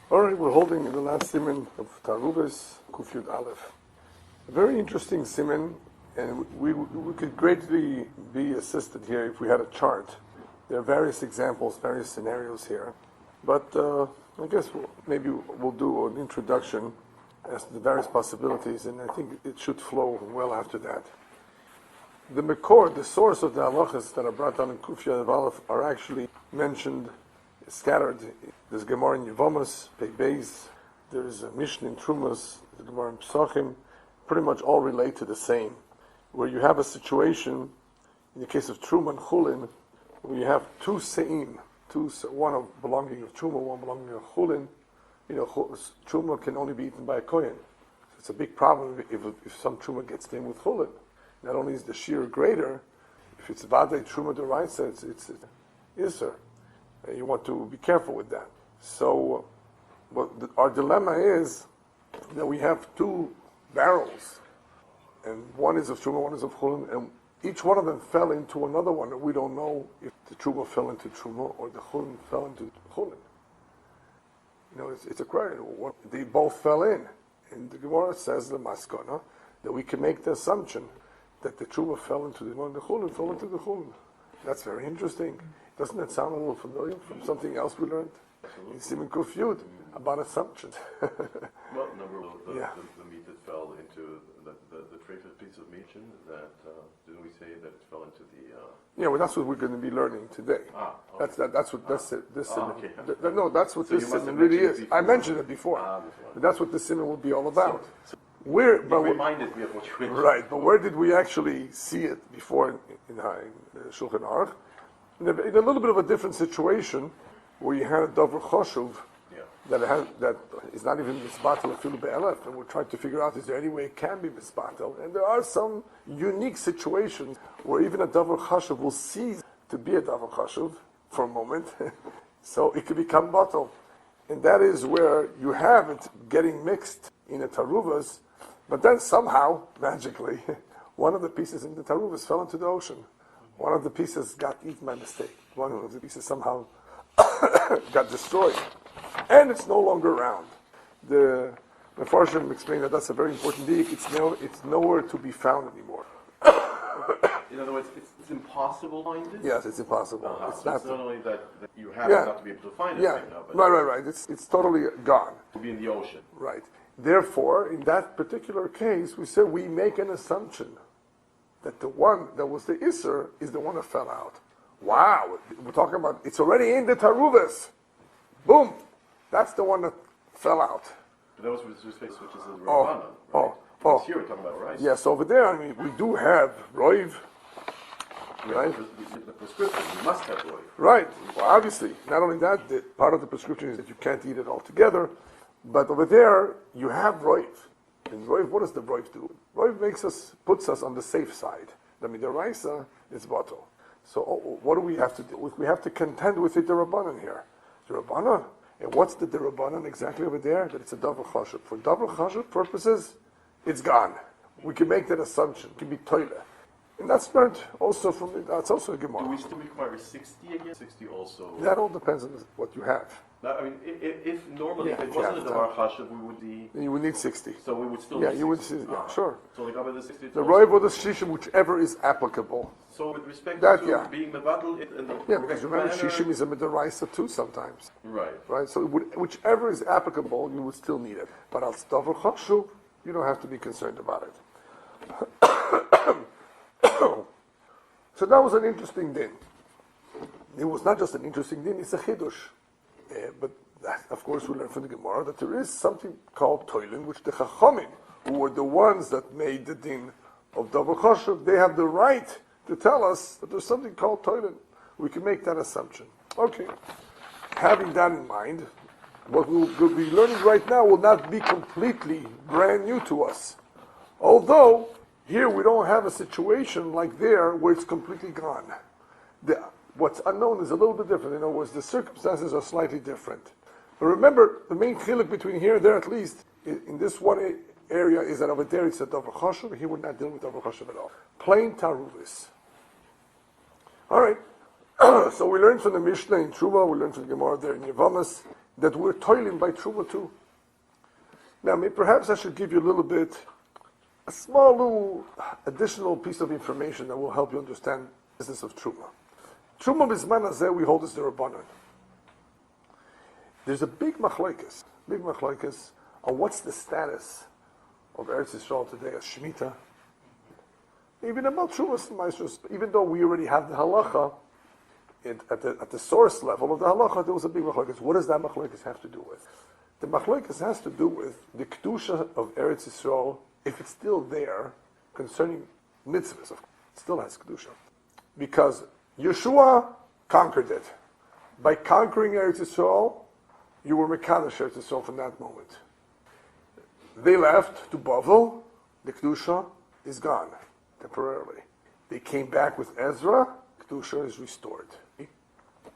All right, we're holding the last Siman of Taaruvot, Kuf Yud Aleph. A very interesting Siman, and we could greatly be assisted here if we had a chart. There are various examples, various scenarios here, but I guess maybe we'll do an introduction as to the various possibilities, and I think it should flow well after that. The Mikvaot, the source of the halachas that are brought down in Kuf Yud Aleph, are actually mentioned, scattered. There's Gemara in Yevamos, Pei Beis, there's a Mishnah in Trumas, the Gemara in Pesachim, pretty much all relate to the same, where you have a situation, in the case of Truma and Chulin, where you have two se'im, one of belonging of Truma, one belonging of Chulin. You know, Truma can only be eaten by a Kohen. So it's a big problem if some Truma gets in with Chulin. Not only is the shear greater, if it's Vadei Truma D'Oraisa, it's Isser. You want to be careful with that. So, our dilemma is that we have two barrels, and one is of Truma, one is of Chulin, and each one of them fell into another one, and we don't know if the Truma fell into Truma or the Chulin fell into Chulin. You know, it's a question. They both fell in. And the Gemara says, the Maskana, that we can make the assumption that the Truma fell into the one, the Chulin fell into the Chulin. That's very interesting. Doesn't that sound a little familiar from something else we learned? In Siman Kuf Yud, about assumptions. Well, number one, the meat that fell into the tray-fifth piece of meat, that, didn't we say that it fell into the... Yeah, well, that's what we're going to be learning today. Okay. That's what this Siman... Okay. No, that's what this Siman really is. I mentioned it before. But that's what this Siman will be all about. Reminded me of what you mentioned. Right, but where did we actually see it before in Shulchan Aruch? In a little bit of a different situation, where you had a Dover Choshuv that is not even misbatel afilu be'elef, and we're trying to figure out, is there any way it can be misbatel? And there are some unique situations where even a Dover Choshuv will cease to be a Dover Choshuv for a moment, so it could become batel. And that is where you have it getting mixed in a Taaruvos, but then somehow, magically, one of the pieces in the Taaruvos fell into the ocean. One of the pieces got eaten by mistake. One of the pieces somehow got destroyed. And it's no longer around. The Mefarshim explained that that's a very important deal. It's nowhere to be found anymore. In other words, it's impossible to find it? Yes, it's impossible. It's not only that you have not to be able to find it right now. But right. It's totally gone. To be in the ocean. Right. Therefore, in that particular case, we said we make an assumption that the one that was the Isser is the one that fell out. Wow, we're talking about, it's already in the Taaruvos. Boom, that's the one that fell out. But that was with respect to which is the Rabbanan, right? Here we're talking about rice. Yes, over there, I mean, we do have Roiv, right? The prescription, you must have Roiv. Right, well, obviously, not only that, part of the prescription is that you can't eat it altogether, but over there, you have Roiv. And Roiv, what does the Roiv do? Roiv puts us on the safe side. The Midaraisa is bottle. So what do we have to do? We have to contend with the Rabbanan here. The Rabbanan, and what's the Rabbanan exactly over there? That it's a Davar Chashuv. For Davar Chashuv purposes, it's gone. We can make that assumption. It can be toilet. And that's learned also that's also a Gemara. Do we still require 60 again? 60 also? That all depends on what you have. I mean, if normally, if it wasn't a Davar Chashuv, we would be... Then you would need 60. So we would still need 60. You would sure. So the Gabba the 60... The Roiv or the Shishim, whichever is applicable. So with respect to being Mevadal in the because remember, Shishim is a Midaraisa too sometimes. Right. So whichever is applicable, you would still need it. But al Davar Chashuv, you don't have to be concerned about it. So that was an interesting din. It was not just an interesting din, it's a chidush. But that, of course, we learn from the Gemara that there is something called toilin, which the Chachamim, who were the ones that made the din of Davar Chashuv, they have the right to tell us that there's something called toilin. We can make that assumption. Okay. Having that in mind, what we'll be learning right now will not be completely brand new to us. Although, here we don't have a situation like there where it's completely gone. What's unknown is a little bit different. In other words, the circumstances are slightly different. But remember, the main chiluk between here and there, at least, in this one area, is that over there it's a Davar Chashuv. He would not deal with Davar Chashuv at all. Plain Taaruvos. All right. So we learned from the Mishnah in Truma, we learned from the Gemara there in Yevamos, that we're toiling by Truma too. Now, perhaps I should give you a small little additional piece of information that will help you understand the business of Truma. Truma Bizman Hazeh, we hold as the Rabbanan. There's a big machlokes on what's the status of Eretz Yisrael today as Shemitah. Even about Trumas and Maestros, even though we already have the Halacha, at the source level of the Halacha, there was a big machlokes. What does that machlokes have to do with? The machlokes has to do with the Kedusha of Eretz Yisrael, if it's still there, concerning mitzvahs, it still has Kedusha. Because Yeshua conquered it. By conquering Eretz Yisrael, you were Mekadosh Eretz Yisrael from that moment. They left to Bavel, the Kedusha is gone, temporarily. They came back with Ezra, Kedusha is restored.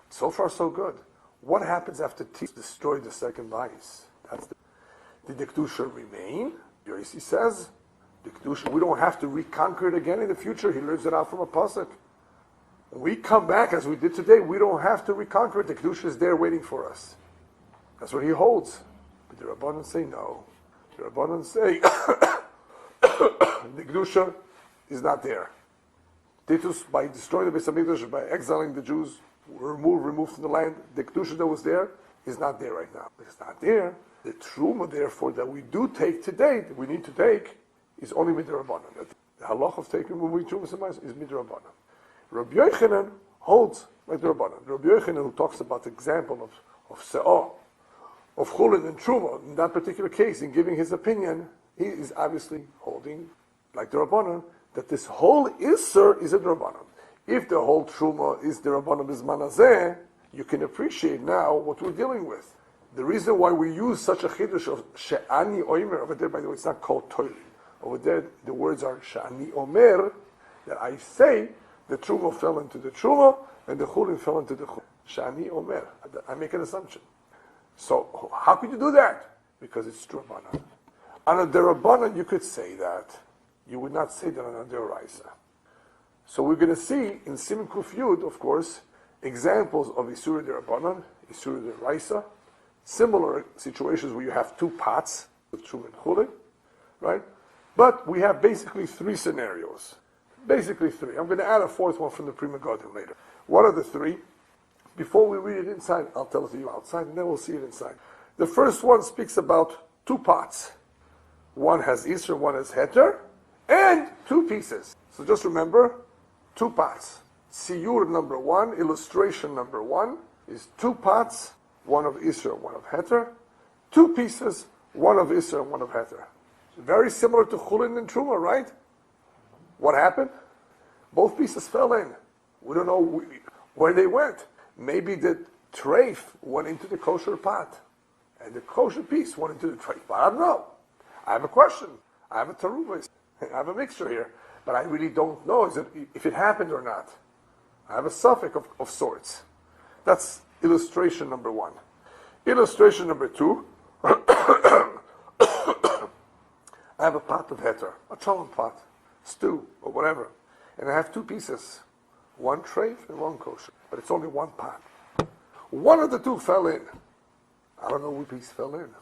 So far, so good. What happens after Tis destroyed the second bias? Did the Kedusha remain? Yosi says, the Kedusha, we don't have to reconquer it again in the future. He learns it out from a pasuk. When we come back, as we did today, we don't have to reconquer it. The Kedusha is there waiting for us. That's what he holds. But the Rabbanan say no. The Rabbanan say, the Kedusha is not there. Titus, by destroying the Beis HaMikdash, by exiling the Jews, removed from the land, the Kedusha that was there is not there right now. It's not there. The Truma, therefore, that we do take today, that we need to take, is only midrabanan. The halach of taking moving Trumas and Ma'asos is midrabanan. Rabbi Yochanan holds midrabanan. Rabbi Yochanan, who talks about the example of Se'ah, of Chulin and Truma, in that particular case, in giving his opinion, he is obviously holding, like the Rabbanan, that this whole Isser is a Rabbanan. If the whole Truma is the Rabbanan Bizman Hazeh, you can appreciate now what we're dealing with. The reason why we use such a chiddush of She'ani Omer, over there, by the way, it's not called Toil. Over there, the words are She'ani Omer, that I say the Truma fell into the Truma, and the Chulin fell into the Chulin. She'ani Omer. I make an assumption. So, how could you do that? Because it's Rabbanan. On a Derabanan, you could say that. You would not say that on a Deraisa. So we're going to see in Siman Kuf Yud, of course, examples of Isura Derabanan, Isura Deraisa, similar situations where you have two pots with Truma and Chulin, right? But we have basically three scenarios. Basically three. I'm going to add a fourth one from the Pri Megadim later. What are the three? Before we read it inside, I'll tell it to you outside, and then we'll see it inside. The first one speaks about two pots. One has Isra, one has Heter, and two pieces. So just remember, two pots. Siyur number one, illustration number one, is two pots, one of Isra, one of Heter. Two pieces, one of Isra, one of Heter. Very similar to Chulin and Truma, right? What happened? Both pieces fell in. We don't know where they went. Maybe the treif went into the kosher pot, and the kosher piece went into the treif. I don't know. I have a question. I have a Taaruvot. I have a mixture here, but I really don't know if it happened or not. I have a suffix of sorts. That's illustration number one. Illustration number two, I have a pot of heter, a cholent pot, stew, or whatever, and I have two pieces, one treif and one kosher, but it's only one pot. One of the two fell in. I don't know which piece fell in.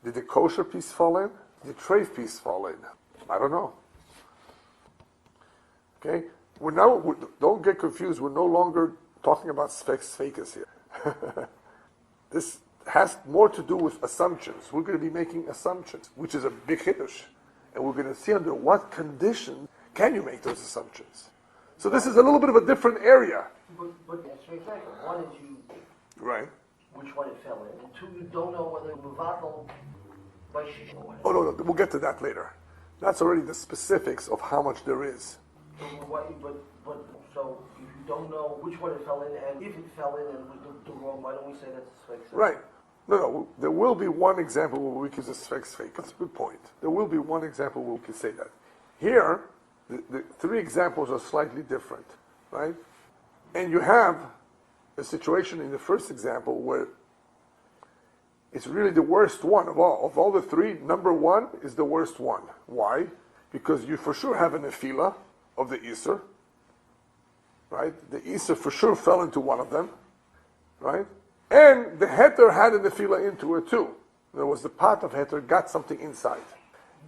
Did the kosher piece fall in? Did the treif piece fall in? I don't know. Okay? Don't get confused. We're no longer talking about sfekas here. This has more to do with assumptions. We're going to be making assumptions, which is a big chiddush. And we're going to see under what conditions can you make those assumptions. So this is a little bit of a different area. But that's very fair. One is you, right? Which one it fell in, and two, you don't know whether Muvatal by Shish or whatever. Oh, no, we'll get to that later. That's already the specifics of how much there is. But so if you don't know which one it fell in, and if it fell in and was the wrong, why don't we say that's a sfeik? Right. No, there will be one example where we can say sfeik. That's a good point. There will be one example where we can say that. Here, the three examples are slightly different, right? And you have a situation in the first example where it's really the worst one of all. Of all the three, number one is the worst one. Why? Because you for sure have a nefila of the Isser, right? The Isser for sure fell into one of them, right? And the heter had a nefila into it too. There was the part of heter got something inside.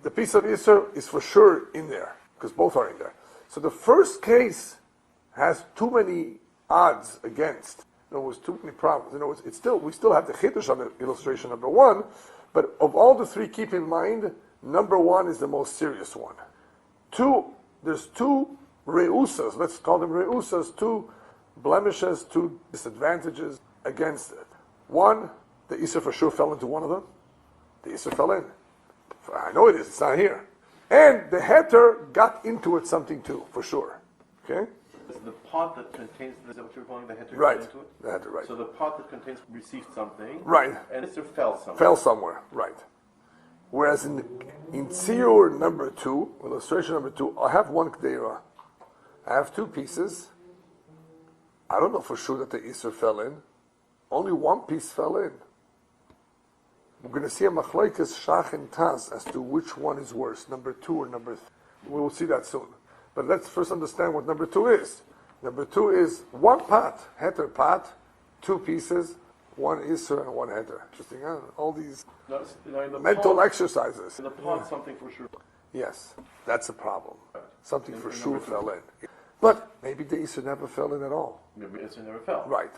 The piece of Isser is for sure in there, because both are in there. So the first case has too many odds against. There was too many problems. In other words, we still have the chiddush on the illustration number 1, but of all the three, keep in mind, number 1 is the most serious one. There's two reusas, let's call them reusas, two blemishes, two disadvantages against it. One, the Isser for sure fell into one of them. The Isser fell in. I know it is, it's not here. And the heter got into it something too, for sure. Okay? The pot that contains, is that what you're calling the heter? Right. Into it? The heter, right. So the pot that contains received something. Right. And it fell somewhere. Fell somewhere, right. Whereas in Tziur number 2, illustration number 2, I have one Kdeira. I have two pieces. I don't know for sure that the Isser fell in. Only one piece fell in. We're going to see a machlokes shach and taz as to which one is worse, number 2 or number 3. We will see that soon. But let's first understand what number 2 is. Number 2 is one pot, heter pot, two pieces, one Isser and one heter. Interesting, huh? All these mental exercises. In the pot, something for sure. Yes, that's a problem. Something for sure fell in. But maybe the Isser never fell in at all. Maybe Isser never fell. Right.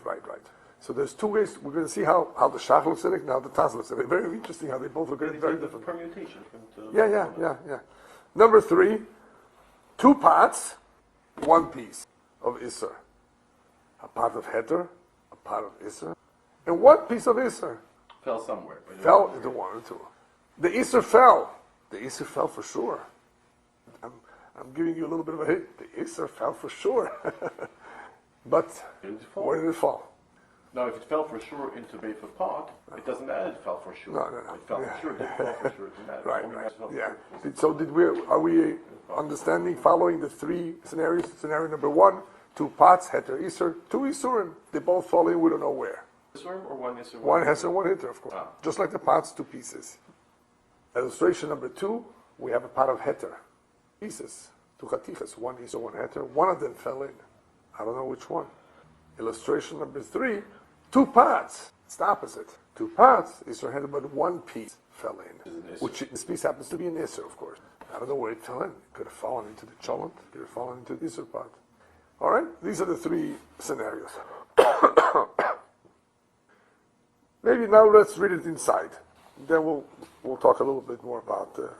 So there's two ways. We're going to see how the shach looks at it and how the taz looks at it. Very interesting how they both look at it very different. Permutation. Yeah. Number 3, two pots, one piece of Isser. A pot of heter, a pot of Isser, and one piece of Isser. Fell somewhere. Fell into one or two. The Isser fell. The Isser fell for sure. I'm giving you a little bit of a hint. The Isser fell for sure. But where did it fall? Now, if it fell for sure into the pot, it doesn't matter it fell for sure. No. It fell for sure, it didn't fall for sure, it didn't matter. Right. Yeah. So are we understanding, following the three scenarios? Scenario number 1, two pots, heter, Isser, two Isurim. They both fall in, we don't know where. Isurim or one Isser? One heter, one heter, of course. Just like the pots, two pieces. Illustration number 2, we have a pot of heter. Pieces, two chatichas, one Isser, one heter. One of them fell in. I don't know which one. Illustration number 3, two pots. It's the opposite. Two pots, Isser heter, but one piece fell in. Which this piece happens to be an Isser, of course. I don't know where it fell in. It could have fallen into the cholent, it could have fallen into the Isser pot. All right? These are the 3 scenarios. Maybe now let's read it inside. Then we'll talk a little bit more about the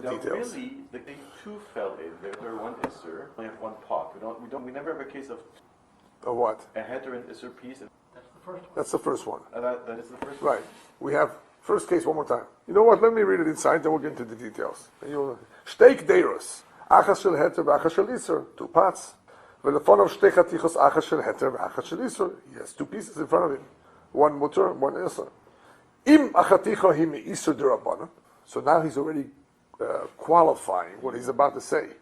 now details. Really, the two fell in. There one Isser, we have one pot. We never have a case of what? A heter and Isser piece. That's the first one. That is the first one. Right. We have first case one more time. You know what? Let me read it inside, then we'll get into the details. Steak deiros. Achas shel heter v'achas shel Isser. Two pots. V'lefonov shtei chatichos achas shel heter v'achas shel Isser. He has two pieces in front of him. One mutter, one Isser. Im achaticha hi me'Isser d'Rabbanan. So now he's already qualifying what he's about to say.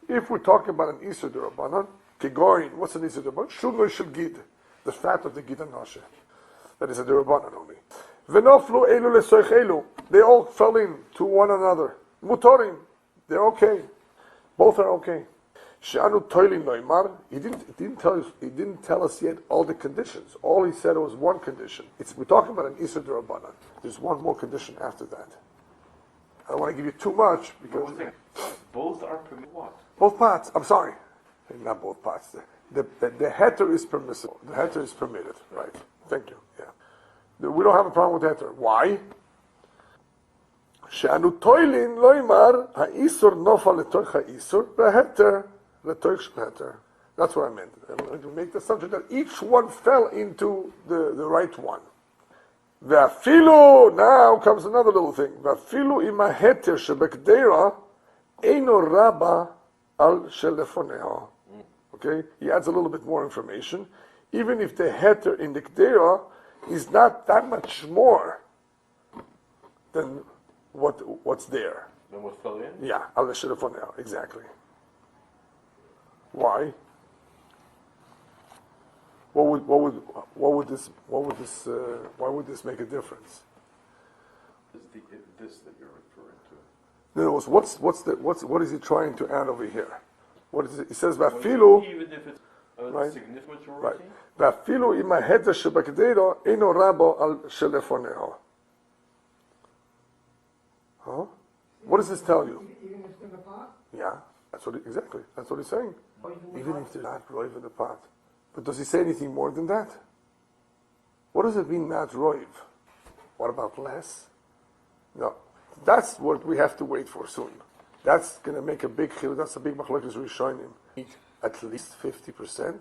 If we're talking about an Isser d'Rabbanan, kegorin, what's an Isser d'Rabbanan? Shulgo shel gid. The fat of the gid and nashe. That is a d'Rabbanan only. V'noflu elu lesoich elu. They all fell in to one another. Mutorim. They're okay. Both are okay. She'anu toilin loimar. He didn't tell us yet all the conditions. All he said was one condition. We're talking about an Isser d'Rabbanan. There's one more condition after that. I don't want to give you too much because both are permitted. What? Both pots. I'm sorry, not both pots. The heter is permissible. The heter is permitted. Right. Thank you. Yeah. We don't have a problem with heter. Why? She'anu toilin loimar ha'isur nofa letoich ha'isur v'heter letoich heter. That's what I meant. I'm going to make the assumption that each one fell into the right one. V'afilu, now comes another little thing. V'afilu ima heter shebekdeira eino rabba al shelefoneo. Okay, he adds a little bit more information. Even if the heter in the kdeira is not that much more than what's there. Then what fell in? Yeah, al shelefoneo, exactly. Why? Why would this make a difference? This that you're referring to. In other words, what is he trying to add over here? What is it? He says vafilu. Even if it's right? Significant Right. majority? ואפילו אם ההתר שבגדרו אינו רבו על שלפונהו. Huh? What does this tell you? Even if it's in the pot? Yeah, exactly. That's what he's saying. Even if they're not roiv in the pot. But does he say anything more than that? What does it mean, not roiv? What about less? No. That's what we have to wait for soon. That's going to make a big chiluk. That's a big machlokes rishonim. At least 50%,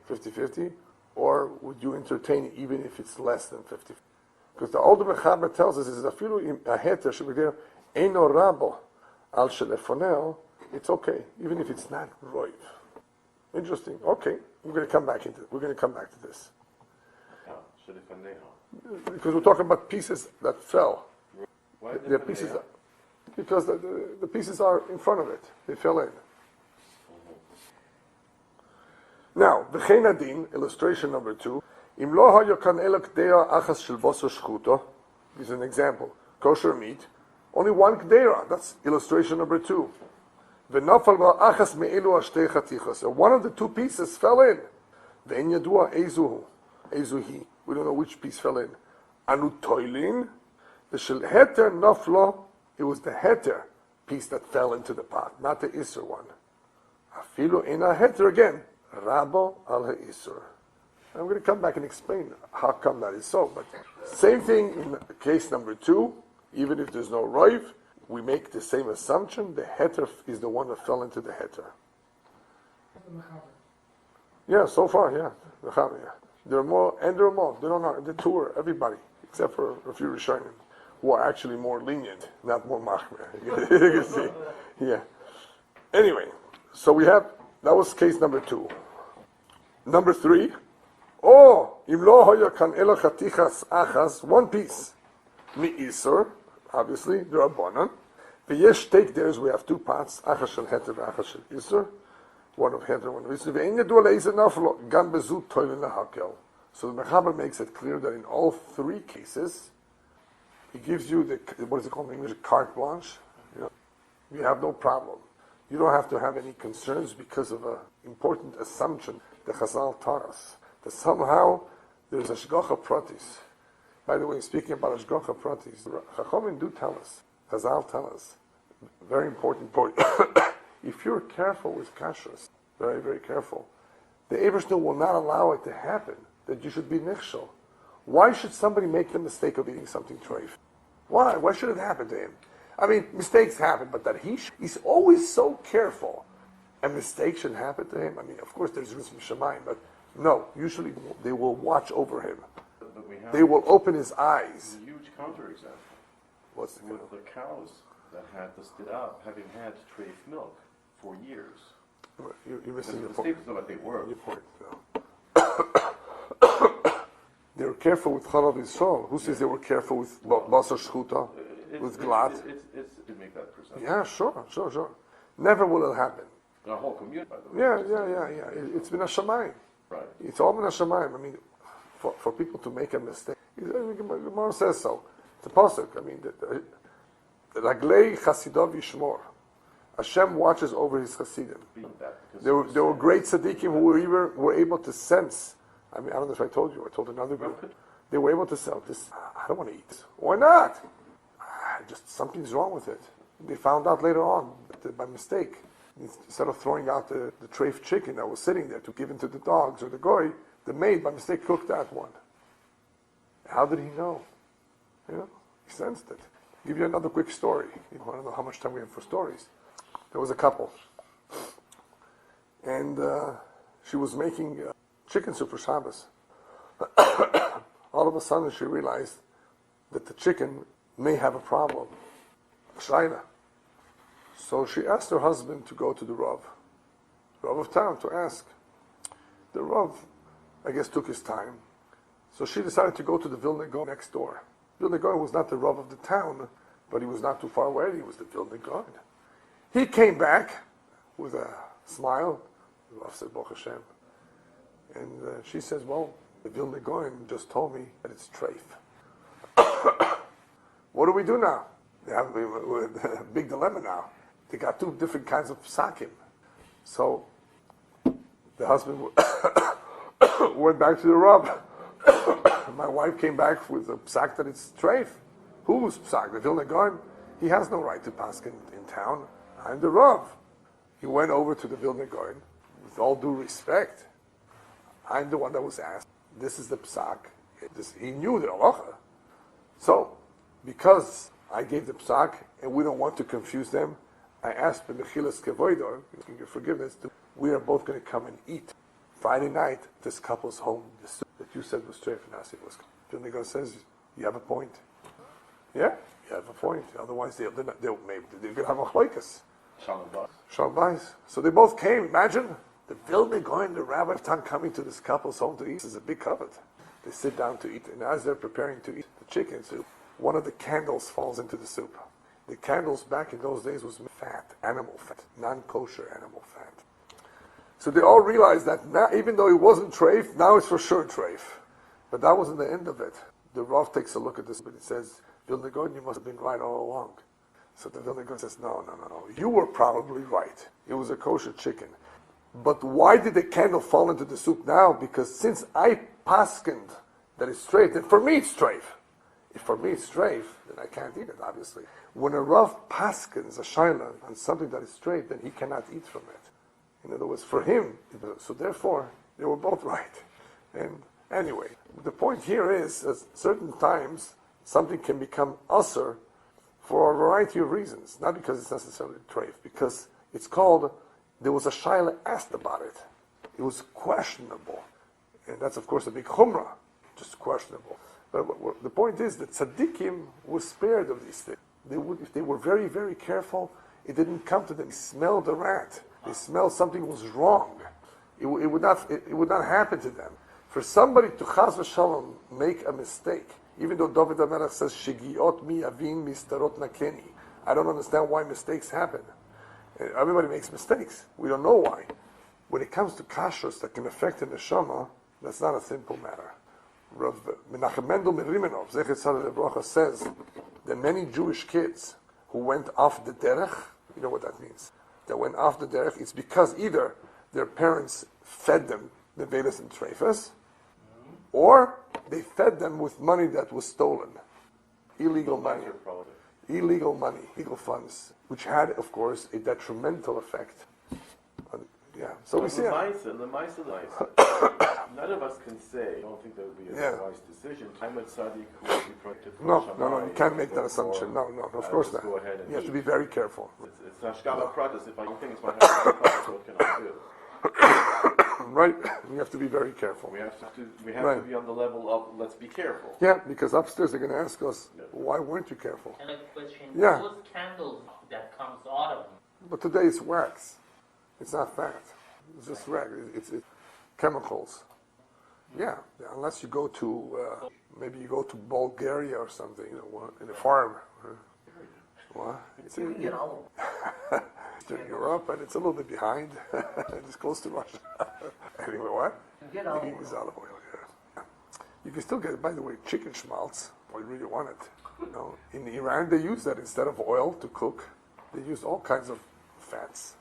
50-50, or would you entertain it even if it's less than 50? Because the older Mechaber tells us is afilu im aheter shebegder eino rabo al shelefoneo. It's okay, even if it's not roiv. Interesting. Okay, we're going to come back to this. Because we're talking about pieces that fell. They're pieces because the pieces are in front of it. They fell in. Now, v'chein adin, illustration number 2. Im lo hayo kan elo k'deira achas shel basar shchuto. This is an example. Kosher meat. Only one k'deira. That's illustration number 2. V'nafal ba achas me'elu ashtei chatichas. So one of the two pieces fell in. Ve'en yadua ezuhi. We don't know which piece fell in. Anu toilin. The shel heter naflo. It was the heter piece that fell into the pot, not the iser one. Afilu ina heter again. Rabo al ha'isur. I'm going to come back and explain how come that is so. But same thing in case number 2. Even if there's no roiv, we make the same assumption. The heter is the one that fell into the heter. Yeah, so far, yeah. There are more, and there are more. They don't know. The tour, everybody, except for a few Rishonim, who are actually more lenient, not more machmer. You can see. Yeah. Anyway, so we have, that was case number 2. Number 3, im lo hoya kan elo chatichas achas, one piece, mi isur, obviously, there are bonan. V'yesh take theirs, we have 2 pots, achas shel heter v'achas shel isur, one of heter, one of isur. V'ein yadu le'iser naflo, gam bezu toilin lahakel. So the Mechaber makes it clear that in all 3 cases, he gives you the, what is it called in English, carte blanche. You have no problem. You don't have to have any concerns because of an important assumption the Chazal taught us, that somehow there's a shgacha pratis. By the way, speaking about a shgacha pratis, Chachamim do tell us, Chazal tell us, very important point. If you're careful with kashrus, very, very careful, the Eibishter will not allow it to happen, that you should be nichshel. Why should somebody make the mistake of eating something treif? Why? Why should it happen to him? I mean, mistakes happen, but that he's always so careful. A mistake should happen to him. I mean, of course, there's Rizim Shemayim, but no, usually they will watch over him. They will open his eyes. A huge counterexample. What's the with the cows that had to sit up, having had treif milk for years. You're missing your The point. statements what they were. Your point. No. They were careful with Chalav Yisrael. Who says they were careful with Basar Shchuta? With Glat? It's to make that perception. Yeah, sure. Never will it happen. The whole community, by the way. Yeah. It's been a shamayim. Right. It's all been a shamayim. I mean, for people to make a mistake, Gemara says so. It's a pasuk. I mean, the Raglei Chasidov Yishmor. Hashem watches over his Chasidim. There were great tzaddikim who were able to sense. I mean, I don't know if I told you. I told another group. They were able to say, "This, I don't want to eat. Why not? Just something's wrong with it." They found out later on that by mistake. Instead of throwing out the treif chicken that was sitting there to give it to the dogs or the goy, the maid by mistake cooked that one. How did he know? He sensed it. I'll give you another quick story. I don't know how much time we have for stories. There was a couple, and she was making chicken soup for Shabbos. All of a sudden, she realized that the chicken may have a problem, a shayna. So she asked her husband to go to the Rav of town, to ask. The Rav, I guess, took his time. So she decided to go to the Vilna Gaon next door. Vilna Gaon was not the Rav of the town, but he was not too far away. He was the Vilna Gaon. He came back with a smile. The Rav said, Baruch Hashem. And she says, well, the Vilna Gaon just told me that it's treif. What do we do now? They have a big dilemma now. They got 2 different kinds of psakim. So The husband went back to the Rav. My wife came back with a psak that it's treif. Who's psak? The Vilna Gaon? He has no right to pass in town. I'm the Rav. He went over to the Vilna Gaon. With all due respect, I'm the one that was asked. This is the psak. He knew the halacha. So, because I gave the psak, and we don't want to confuse them, I asked the Mechilas Kevoidor, your forgiveness, we are both going to come and eat. Friday night, this couple's home, the soup that you said was treif, and Nasi was. Vilna Gaon says, you have a point. Yeah, you have a point. Otherwise, they're going to have a chloikas. Shalom Bais. So they both came. Imagine the Vilna Gaon, the rabbi of town coming to this couple's home to eat. This is a big covet. They sit down to eat, and as they're preparing to eat the chicken soup, one of the candles falls into the soup. The candles back in those days was fat, animal fat, non-kosher animal fat. So they all realized that now, even though it wasn't treif, now it's for sure treif. But that wasn't the end of it. The Rav takes a look at this, but it says, Vilna Gaon, you must have been right all along. So the Vilna Gaon says, no. You were probably right. It was a kosher chicken. But why did the candle fall into the soup now? Because since I paskind that it's treif, then for me it's treif. If for me it's treif, then I can't eat it, obviously. When a Rav paskins a shaila on something that is treif, then he cannot eat from it. In other words, for him, so therefore, they were both right. And anyway, the point here is that certain times something can become usher for a variety of reasons. Not because it's necessarily treif, because it's called, there was a shaila asked about it. It was questionable. And that's, of course, a big chumrah, just questionable. But the point is that tzaddikim were spared of these things. If they were very, very careful, it didn't come to them. They smelled the rat. They smelled something was wrong. It would not happen to them. For somebody to chas v'shalom make a mistake, even though David HaMelech says, Shegiot mi avin mistarot nakeni. I don't understand why mistakes happen. Everybody makes mistakes. We don't know why. When it comes to kashrus that can affect the neshama, that's not a simple matter. Rav Menachem Mendel Merimenov, Zecher Tzaddik Lebracha, says that many Jewish kids who went off the derech, you know what that means, that went off the derech, it's because either their parents fed them the vedas and treifas, or they fed them with money that was stolen. Illegal money. Illegal money, illegal funds, which had, of course, a detrimental effect. Yeah, so we see it. The mice. None of us can say, I don't think that would be a wise decision. I'm a tzaddik who will be protected from No, you can't make that assumption. No, of course not. Go ahead and you have to be very careful. It's hashgama pratis. If I don't think it's my hashgama pratis, what can I do? Right, we have to be very careful. We have to be on the level of let's be careful. Yeah, because upstairs they're going to ask us, why weren't you careful? And a question, Yeah. those candles that comes out of them, But today it's wax. It's not fat. It's just wax. It's chemicals. Yeah, unless you go to, maybe you go to Bulgaria or something, in a farm. What? It's in Eastern Europe, and it's a little bit behind. It's close to Russia. Anyway, what? Get You olive can oil. use olive oil, yeah. You can still get, by the way, chicken schmaltz, if you really want it. In Iran, they use that instead of oil to cook. They use all kinds of fats.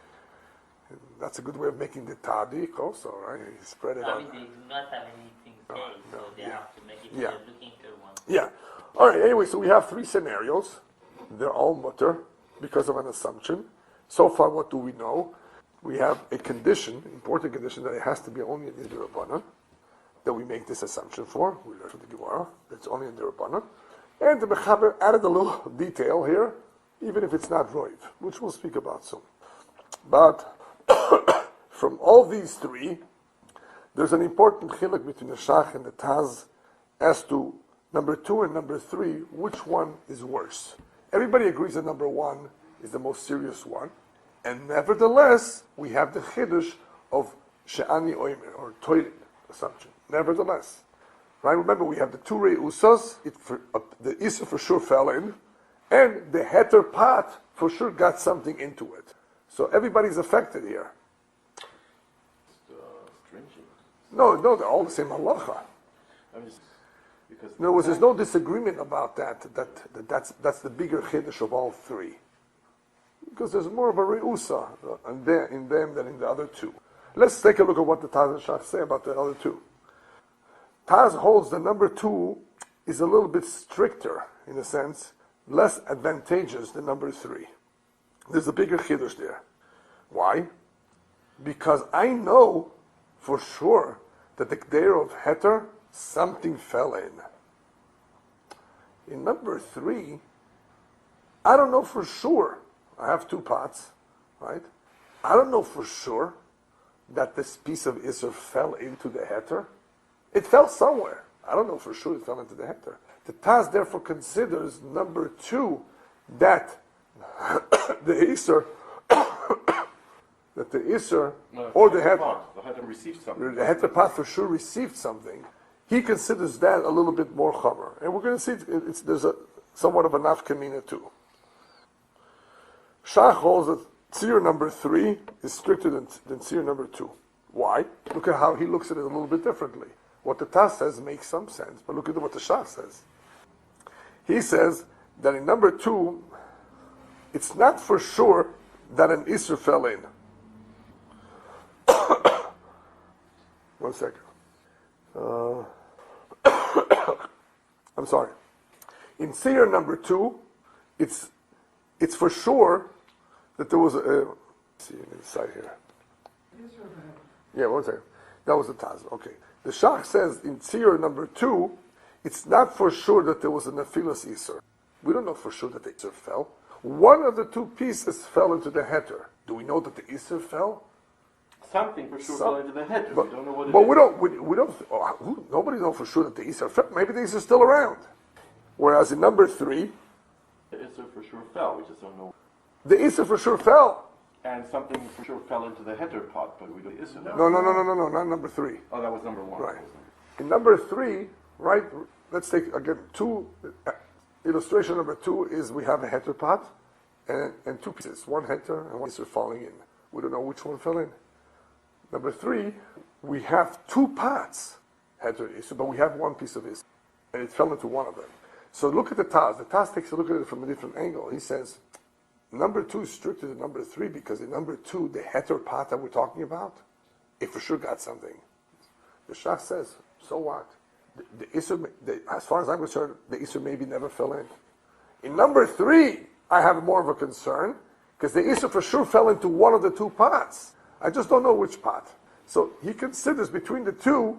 And that's a good way of making the tadik also, right? You spread it I on. mean, they do not have anything paid, so they have to make it Yeah. they're looking for one. Yeah. All right, anyway, so we have three scenarios. They're all mutter because of an assumption. So far, what do we know? We have a condition, important condition, that it has to be only in the Rabbanan, that we make this assumption for. We learned from the Gemara, that's only in the Rabbanan. And the Mechaber added a little detail here, even if it's not Roiv, which we'll speak about soon. But from all these three, there's an important chiluk between the Shach and the Taz as to number 2 and number 3, which one is worse. Everybody agrees that number 1 is the most serious one, and nevertheless, we have the chiddush of she'ani oimer, or toilet assumption. Nevertheless, right? Remember, we have the 2 re'usas, the Issa for sure fell in, and the heter pot for sure got something into it. So everybody's affected here. Stringent. No, they're all the same halacha. Because In other words, there's no disagreement about that. That's the bigger chiddush of all 3, because there's more of a reusa in them than in the other 2. Let's take a look at what the Taz and Shach say about the other two. Taz holds the number 2 is a little bit stricter, in a sense, less advantageous than number 3. There's a bigger chiddush there. Why? Because I know for sure that the Gdeir of Heter, something fell in. In number 3, I don't know for sure. I have 2 pots, right? I don't know for sure that this piece of Isser fell into the Heter. It fell somewhere. I don't know for sure it fell into the Heter. The Taz therefore considers number 2 that the Isser, or the Heter, the Heter received something. the Heter pot for sure received something. He considers that a little bit more chomer. And we're going to see there's somewhat of a nafkamina too. Shach holds that tzir number 3 is stricter than tzir number 2. Why? Look at how he looks at it a little bit differently. What the Taz says makes some sense, but look at what the Shach says. He says that in number 2, it's not for sure that an Isser fell in. 1 second. I'm sorry. In Seir number 2, it's for sure that there was a. Let's see inside here. Yeah, 1 second. That was the Taz. Okay. The Shach says in Seir number 2, it's not for sure that there was a Nephilas Isser. We don't know for sure that the Isser fell. One of the 2 pieces fell into the Heter. Do we know that the Isser fell? Something for sure fell into the Heter. But, We don't know what it but is. we don't. Nobody knows for sure that the Isser fell. Maybe the Isser is still around. Whereas in number 3, The Isser for sure fell. We just don't know. the Isser for sure fell. And something for sure fell into the Heter pot, but we don't. Isser. No, not number 3. Oh, that was number 1. Right. In number 3, right, let's take, again, 2, illustration number 2 is we have a Heter pot and 2 pieces, 1 Heter and 1 Isser falling in. We don't know which one fell in. Number 3, we have 2 pots, Heter Isser, but we have 1 piece of Isser, and it fell into one of them. So look at the Taz. The Taz takes a look at it from a different angle. He says, number 2 is stricter than number 3 because in number 2, the Heter pot that we're talking about, it for sure got something. The Shach says, so what? The Isser, as far as I'm concerned, the Isser maybe never fell in. In number 3, I have more of a concern because the Isser for sure fell into one of the 2 pots. I just don't know which pot. So he considers between the 2,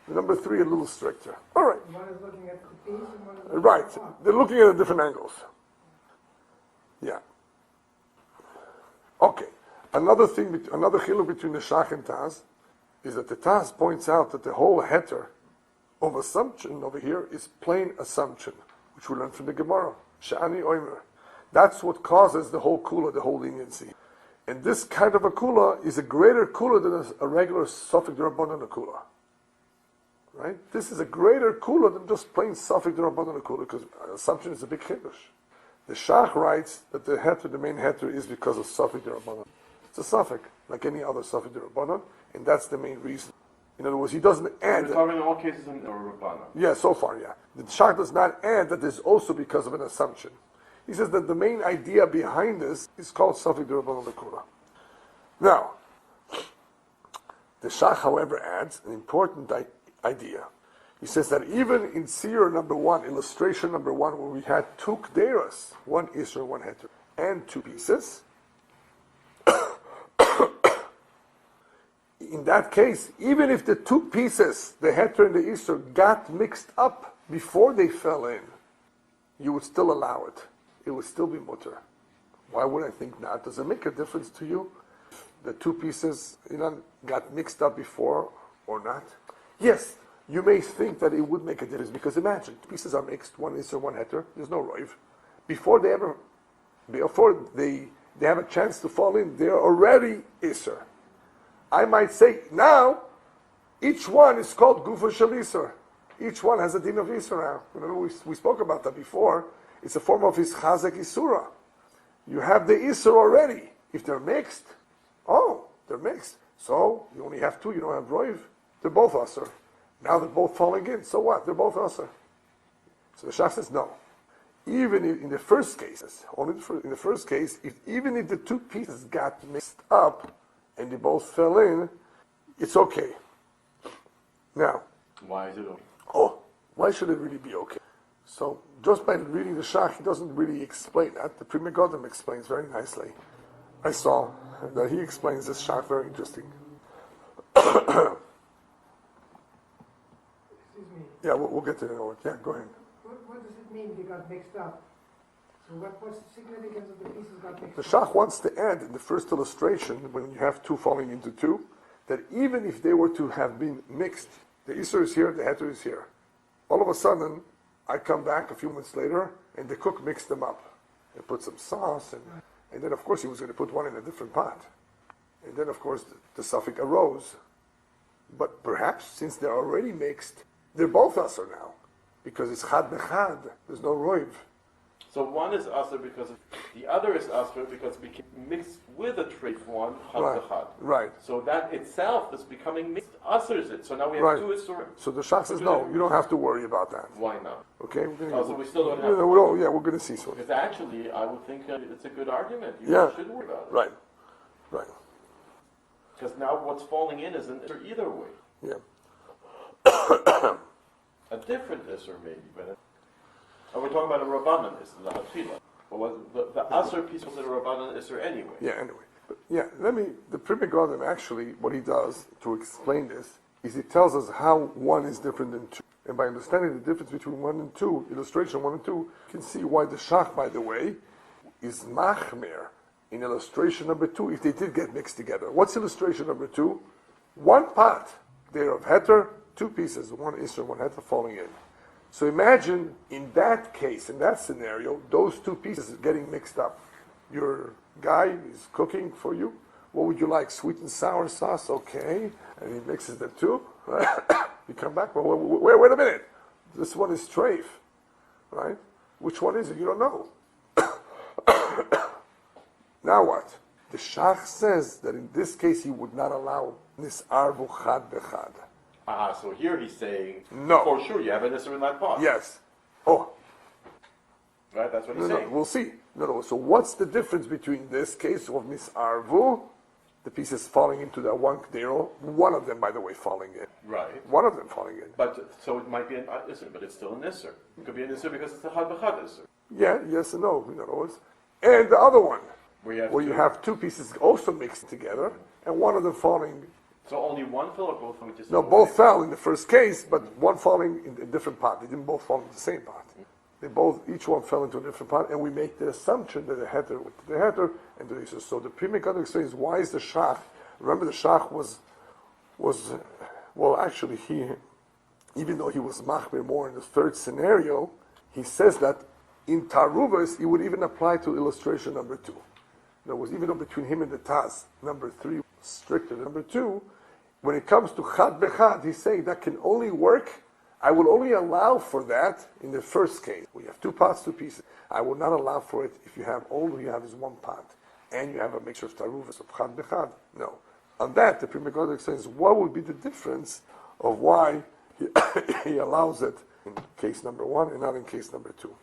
the number 3 a little stricter. All right. One is looking at the piece and one is looking Right. at the pot. They're looking at it different angles. Yeah. Okay. Another chiluk between the Shach and Taz is that the Taz points out that the whole heter of assumption over here is plain assumption, which we learn from the Gemara. Sha'ani oimer. That's what causes the whole kula, the whole leniency. And this kind of a kula is a greater kula than a regular Safek D'Rabbanan kula. Right? This is a greater kula than just plain Safek D'Rabbanan kula, because assumption is a big chiddush. The Shach writes that the main heter is because of Safek D'Rabbanan. It's a Safek, like any other Safek D'Rabbanan, and that's the main reason. In other words, he doesn't add. We're talking in all cases in Rabbana. Yeah, so far, yeah. The Shach does not add that this is also because of an assumption. He says that the main idea behind this is called Safek D'Rabbanan L'Kula. Now, the Shach, however, adds an important idea. He says that even in Seir number 1, illustration number 1, where we had 2 Kderas, 1 Isser, 1 Heter, and 2 pieces, in that case, even if the 2 pieces, the Heter and the Isser, got mixed up before they fell in, you would still allow it. It would still be mutter. Why would I think not? Does it make a difference to you? The 2 pieces, got mixed up before or not? Yes, you may think that it would make a difference because imagine 2 pieces are mixed, 1 Isser, 1 Heter. There's no roiv. Before they have a chance to fall in, they're already Isser. I might say now, each one is called Gufa Shel Isser. Each one has a din of Isser now. Remember we spoke about that before. It's a form of his Chazak Isura. You have the Isser already. If they're mixed, they're mixed. So you only have 2, you don't have Roiv. They're both Asr. Now they're both falling in. So what? They're both Asr. So the Shach says no. Even in the first cases, even if the 2 pieces got mixed up and they both fell in, it's okay. Now, Why is it okay? Why should it really be okay? So, just by reading the Shach, he doesn't really explain that. The Pri Megadim explains very nicely. I saw that he explains this Shach very interesting. Excuse me. Yeah, we'll get to it. Yeah, go ahead. What does it mean they got mixed up? So what's the significance of the pieces got mixed The up? Shach wants to add in the first illustration, when you have two falling into two, that even if they were to have been mixed, the Isser is here, the Heter is here. All of a sudden, I come back a few months later, and the cook mixed them up. And put some sauce, and then of course he was going to put one in a different pot. And then of course the suffix arose. But perhaps, since they're already mixed, they're both Asr now. Because it's Chad Bechad, there's no Roiv. So one is Asr because the other is Asr because it became mixed with a trait one, Chad Bechad. Right. So that itself is becoming mixed. Asrs it. So now we have Right. two Isurim. So the Shach says, no, you don't have to worry about that. Why not? Okay? So we still don't have Yeah, we're going to see soon. Because actually, I would think it's a good argument. You Yeah. should worry about it. Right. Because now what's falling in is an Isser either way. Yeah. A different Isser maybe, but... we're talking about a Rabbanan Isser, the Hatchila. But the Asr piece was a Rabbanan Isser anyway. Yeah, anyway. But the Pri Megadim actually, what he does to explain this, is he tells us how one is different than two. And by understanding the difference between 1 and 2, illustration 1 and 2, you can see why the Shach, by the way, is machmer in illustration number 2 if they did get mixed together. What's illustration number 2? One pot, they're of heter, 2 pieces, one isser, one heter falling in. So imagine in that case, in that scenario, those 2 pieces getting mixed up. Your guy is cooking for you. What would you like? Sweet and sour sauce? Okay. And he mixes the 2. You come back, well, wait a minute. This one is treif, right? Which one is it? You don't know. Now what? The Shach says that in this case he would not allow nis'arvu chad bechad. So here he's saying, No. for sure, you have an Isser in that pot. Yes. Right, that's what he's saying. We'll see. No. So what's the difference between this case of nis'arvu, the pieces falling into that one kdero, one of them, by the way, falling in. Right. One of them falling in. But, so it might be an Isser, but it's still an Isser. It could be an Isser because it's a Chad B'chad Isser. Yeah, yes and no, in other words. And the other one, Where you have 2 pieces also mixed together, and one of them falling. So only one fell or both fell? No, both fell in the first case, but one falling in a different pot. They didn't both fall in the same pot. Each one fell into a different pot, and we make the assumption that the heter with the heter and the isser. So the Pri Megadim explains why is the Shach. Remember, the Shach was actually even though he was machmir more in the third scenario, he says that in Taaruvot it would even apply to illustration number 2. There was even though between him and the Taz, number 3 stricter than number 2. When it comes to Chad Bechad, he's saying that can only work. I will only allow for that in the first case. We have 2 pots, 2 pieces. I will not allow for it if all you have is 1 pot and you have a mixture of Taaruvot of Chad Bechad. No. On that, the Pri Megadim explains what would be the difference of why he allows it in case number 1 and not in case number 2.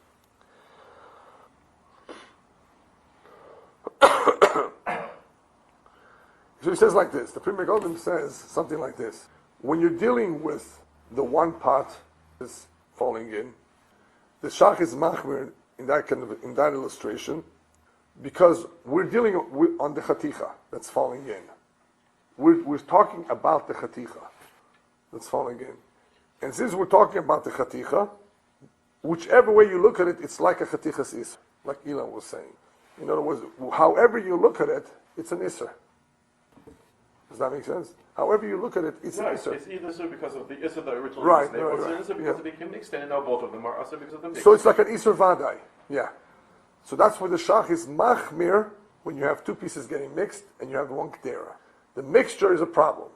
So he says like this, the Pri Megadim says something like this. When you're dealing with the 1 pot is falling in, the Shach is machmir in that illustration, because we're dealing on the chaticha that's falling in. We're talking about the chaticha that's falling in. And since we're talking about the chaticha, whichever way you look at it, it's like a chatichas isser, like Elam was saying. In other words, however you look at it, it's an isser. Does that make sense? However you look at it, it's right. an isser. It's either Isser because of the Isser that originally Right, was there, or right, it's an Isser because it became mixed, and now both of them are Isser because of the mix. So it's like an isser vadai. Yeah. So that's where the Shach is machmir when you have 2 pieces getting mixed and you have 1 kdera. The mixture is a problem.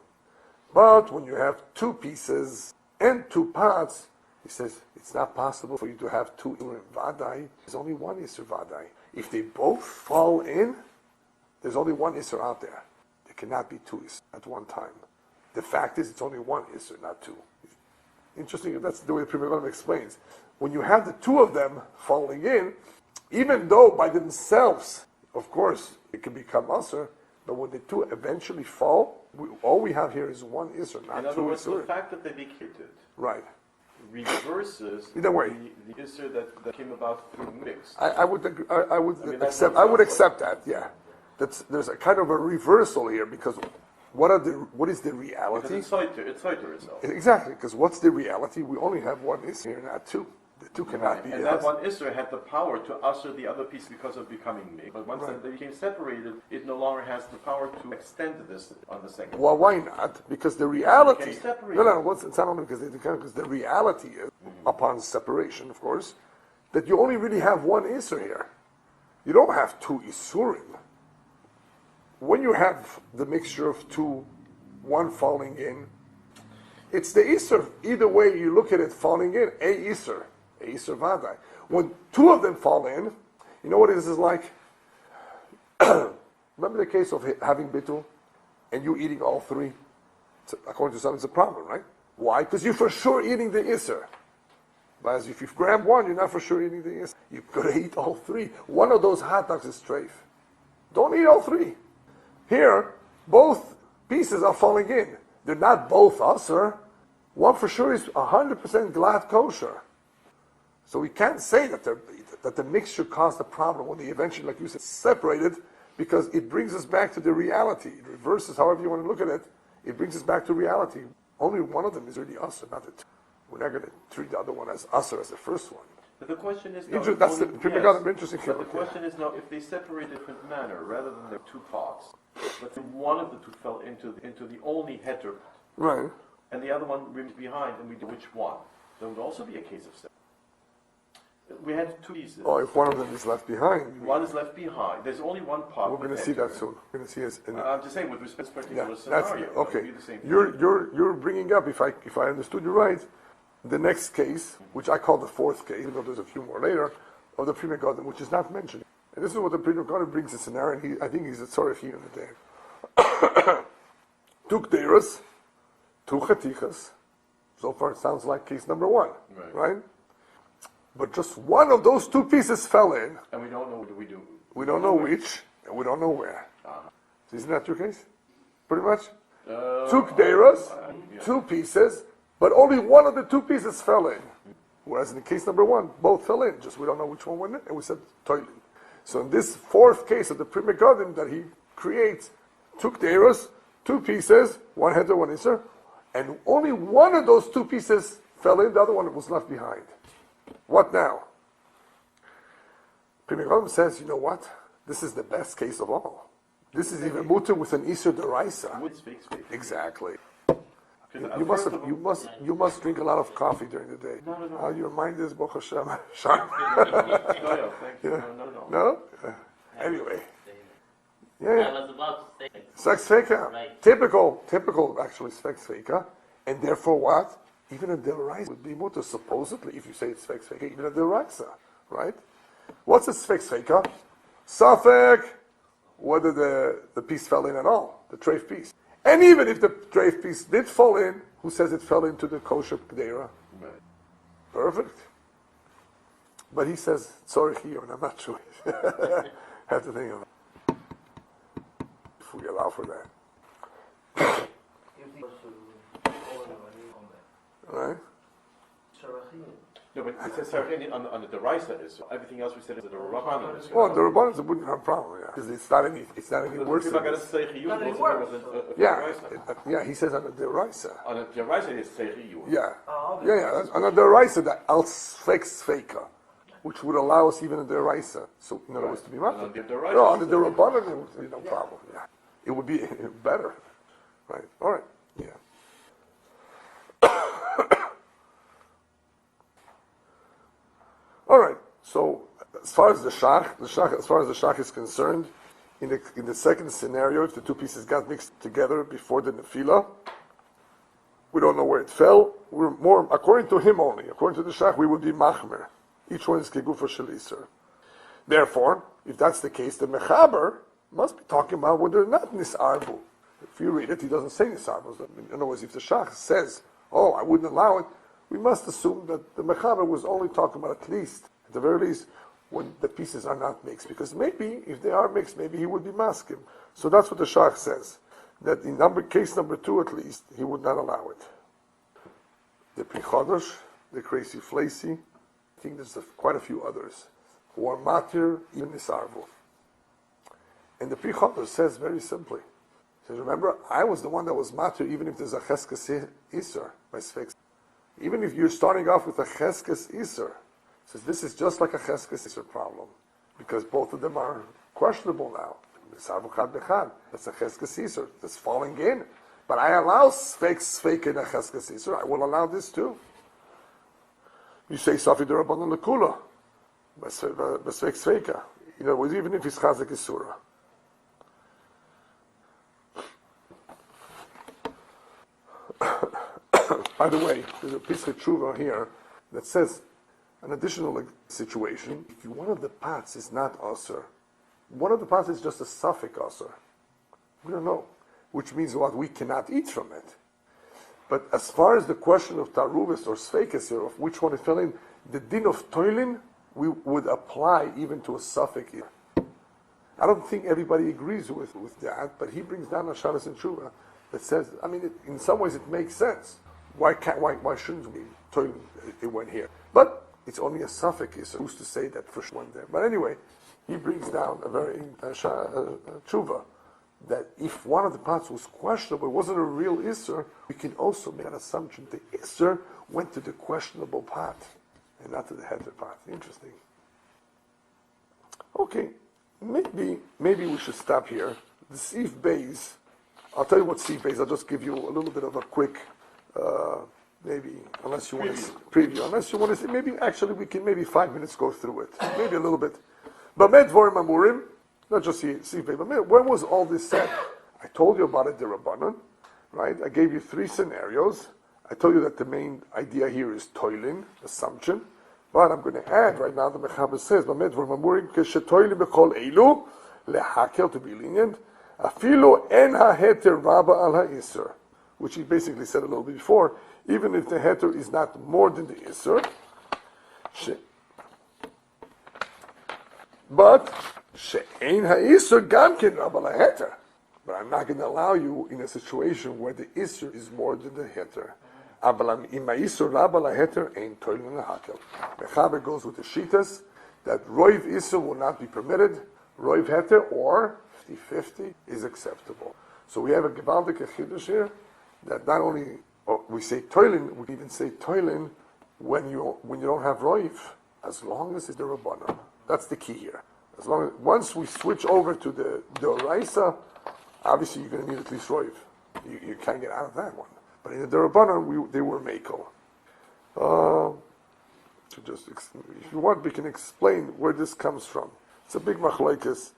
But when you have 2 pieces and 2 pots, he says it's not possible for you to have 2 isser vadai. There's only 1 isser vadai. If they both fall in, there's only 1 isser out there. There cannot be 2 isser at one time. The fact is it's only 1 isser, not 2. Interesting, that's the way the Pri Megadim explains. When you have the 2 of them falling in, even though by themselves, of course, it can become usher, But when the two eventually fall, all we have here is one Isser, not In other two words, the Isser. fact that they became Right. reverses Either way. the Isser that came about through mixed. I would mean, that's accept. what I would it sounds accept that. Yeah, there's a kind of a reversal here because what is the reality? Because it's Soiter itself. Exactly, because what's the reality? We only have one Isser here, not two. The two cannot be. And that one Isser had the power to usher the other piece because of becoming mixed. But once they became separated, it no longer has the power to extend this on the second. Well, why not? Because the reality. They became separated. No, it's not only because the reality is, upon separation, of course, that you only really have one Isser here. You don't have two Isurim. When you have the mixture of two, one falling in, it's the Isser. Either way you look at it falling in, a Isser Vadai. When two of them fall in, you know what this is like? Remember the case of having bitul and you eating all three? According to some, it's a problem, right? Why? Because you're for sure eating the Isser. Whereas if you grab one, you're not for sure eating the Isser. You've got to eat all three. One of those hot dogs is treif. Don't eat all three. Here, both pieces are falling in. They're not both Asr. One for sure is 100% glad kosher. So we can't say that the mixture caused the problem when they eventually, like you said, separated, because it brings us back to the reality. It reverses, however you want to look at it. It brings us back to reality. Only one of them is really Asr, not the two. We're not going to treat the other one as Asr as the first one. But the question is, That's the interesting but the question is now, if they separate in a different manner, rather than the two pots, let's say one of the two fell into the only heter, right? And the other one remains behind, and we do which one? There would also be a case of separation. We had two pieces. Oh, if one of them is left behind. One is left behind. There's only one pot. We're going to see that soon. We're going to see it. I'm just saying, with respect to this particular scenario, okay. it would be the same thing. You're bringing up, if I understood you right, the next case, which I call the fourth case, even though there's a few more later, of the Pri Megadim, which is not mentioned. And this is what the Pri Megadim brings a scenario, and I think he's a tzorech here in the day. Two k'deras, two chatichas. So far it sounds like case number one, right? But just one of those two pieces fell in. And we don't know what do we do. We don't know which, and we don't know where. So isn't that your case? Pretty much? Two k'deras, two pieces, but only one of the two pieces fell in. Whereas in the case number one, both fell in. Just we don't know which one went in, and we said toilet. So in this fourth case of the Pri Megadim that he creates, two k'deras, two pieces, one header, one iser, and only one of those two pieces fell in, the other one was left behind. What now? Pri Megadim says, you know what? This is the best case of all. This is even mutter with an iser deraisa. Exactly. You must drink a lot of coffee during the day. No. Your mind is Baruch Hashem sharp. No, thank you. No? Anyway. I was about to say. Sex feka. Right. Typical actually sex feka. And therefore what? Even a deraisa would be mutter, supposedly, if you say it's sex feka, even a deraisa, right? What's a sex feka? Safek, whether the piece fell in at all, the treif piece. And even if the treif piece did fall in, who says it fell into the kosher k'dera? Right. Perfect. But he says, sorry here, and I'm not sure. Have to think of it. If we allow for that. Right? No, but it says Sarachini on the Deraisa is, everything else we said is the Rabbanan is. Well, the Rabbanans wouldn't have a problem, yeah. Because it's not any worse than this. Yeah, he says on the Deraisa. On the Deraisa is Seichiyu. Yeah. On the Deraisa, the Al-Sfex Feika, which would allow us even a Deraisa. So, in other words, to be much. No, on the Rabbanan, it would be no problem, yeah. It would be better. Right, all right, yeah. All right. So, as far as the shach is concerned, in the second scenario, if the two pieces got mixed together before the nefila, we don't know where it fell. We're more according to him only. According to the shach, we would be machmer. Each one is kegufa sheliser. Therefore, if that's the case, the mechaber must be talking about whether or not nisarbu. If you read it, he doesn't say nisarbu. In other words, if the shach says, "Oh, I wouldn't allow it," we must assume that the mechaber was only talking about at the very least, when the pieces are not mixed. Because maybe, if they are mixed, maybe he would be maskim. So that's what the Shach says. That in case number 2 at least, he would not allow it. The Pri Chodosh, the Crazy Flacy, I think there's quite a few others, who are matir, even nisarvu. And the Pri Chodosh says very simply, he says, remember, I was the one that was matir, even if there's a cheskes iser, by sfex. Even if you're starting off with a cheskes iser, says this is just like a cheskes iser problem, because both of them are questionable now. That's a cheskes iser, that's falling in. But I allow sfeik in a cheskes iser, I will allow this too. You say Safi D'Rabbanan Lekula, Besfeik Sveika. In other words, even if it's Chazak Isura. By the way, there's a piece of tshuva here that says an additional situation. If one of the pots is not Asr, one of the pots is just a suffix Asr. We don't know. Which means what? We cannot eat from it. But as far as the question of Taaruvot or Sveikes here, of which one is fell in, the din of toilin, we would apply even to a suffix here. I don't think everybody agrees with that, but he brings down a Shabbos and Tshuva that says, I mean, in some ways it makes sense. Why shouldn't we toilin? It went here. But it's only a suffix, so who's to say that for sure went there? But anyway, he brings down a very Tshuva, that if one of the pots was questionable, it wasn't a real Isser, we can also make an assumption the Isser went to the questionable pot and not to the heter pot. Interesting. Okay, maybe we should stop here. The Sif Beis, I'll tell you what Sif Beis, I'll just give you a little bit of a quick, maybe, unless you want to preview, unless you want to see, maybe actually we can maybe 5 minutes go through it, maybe a little bit. But Medvorim Amurim, not just Sif Beis, but when was all this said? I told you about it, the Rabbanon, right? I gave you 3 scenarios. I told you that the main idea here is toilin, assumption. But I'm going to add right now, the Mechaber says, to be lenient, which he basically said a little bit before, even if the heter is not more than the isser, but but I'm not going to allow you in a situation where the isser is more than the heter. Mechaber goes with the shitas that roiv isser will not be permitted, roiv heter or 50-50 is acceptable. So we have a gevaldik chiddush here that not only we say toilin, we even say toilin when you don't have roiv, as long as it's the rabbanon. That's the key here. As long as once we switch over to the oraisa, obviously you're going to need at least roiv. You can't get out of that one. But in the Darabanan, they were Mekel. If you want, we can explain where this comes from. It's a big machlokes.